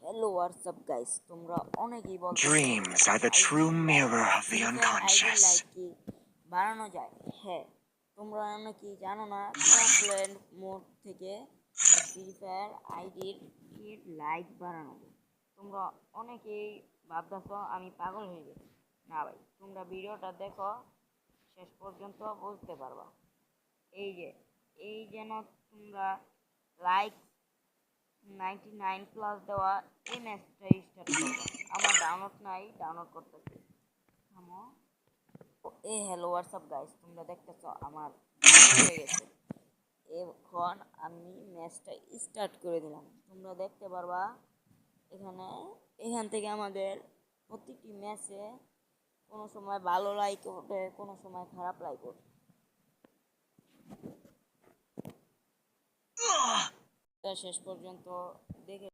Hello WhatsApp guys, তোমরা অনেকেই বলছো Dreams are the true mirror of the ID unconscious. Like কি বাড়ানো যায়। হ্যাঁ, তোমরা অনেকেই জানো না ট্রান্সলেট মোড থেকে ফ্রি ফায়ার আইডির লাইক বাড়ানো যায়। তোমরা অনেকেই ভাবতেছ আমি পাগল হয়ে গেছি। না ভাই, তোমরা ভিডিওটা দেখো, শেষ পর্যন্ত বুঝতে পারবা। এই যেন তোমরা লাইক 99 প্লাস দেওয়া এই ম্যাচটা স্টার্ট করবা। আমার ডাউনলোড নাই, ডাউনলোড করতেছি। থামো। হ্যালো হোয়াটসঅ্যাপ গাইস, তোমরা দেখতেছো আমার হয়ে গেছে। এখন আমি ম্যাচটা স্টার্ট করে দিলাম। তোমরা দেখতে পারবা এখান থেকে আমাদের প্রতিটি ম্যাচে কোনো সময় ভালো লাইক ওঠে, কোনো সময় খারাপ লাইক ওঠে। শেষ পর্যন্ত দেখে